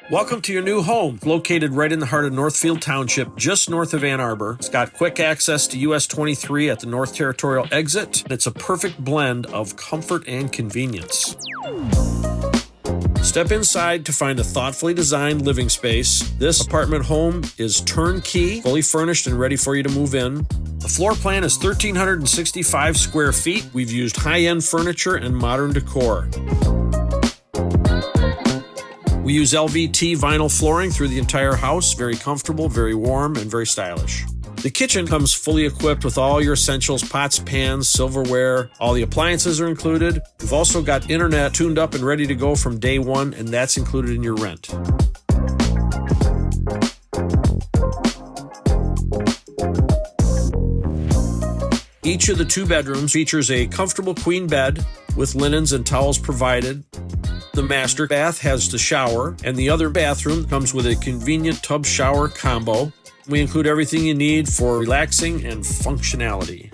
Welcome to your new home, located right in the heart of Northfield Township, just north of Ann Arbor. It's got quick access to US 23 at the North Territorial exit. It's a perfect blend of comfort and convenience. Step inside to find a thoughtfully designed living space. This apartment home is turnkey, fully furnished, and ready for you to move in. The floor plan is 1,365 square feet. We've used high-end furniture and modern decor. We use LVT vinyl flooring through the entire house. Very comfortable, very warm, and very stylish. The kitchen comes fully equipped with all your essentials, pots, pans, silverware. All the appliances are included. We've also got internet tuned up and ready to go from day one, and that's included in your rent. Each of the 2 bedrooms features a comfortable queen bed with linens and towels provided. The master bath has the shower, and the other bathroom comes with a convenient tub shower combo. We include everything you need for relaxing and functionality.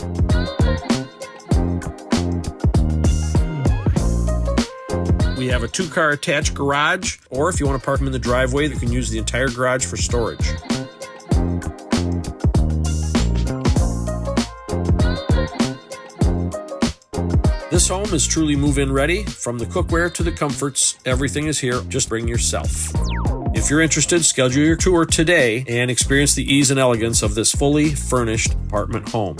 We have a 2-car attached garage, or if you want to park them in the driveway, you can use the entire garage for storage. This home is truly move-in ready. From the cookware to the comforts, everything is here. Just bring yourself. If you're interested, schedule your tour today and experience the ease and elegance of this fully furnished apartment home.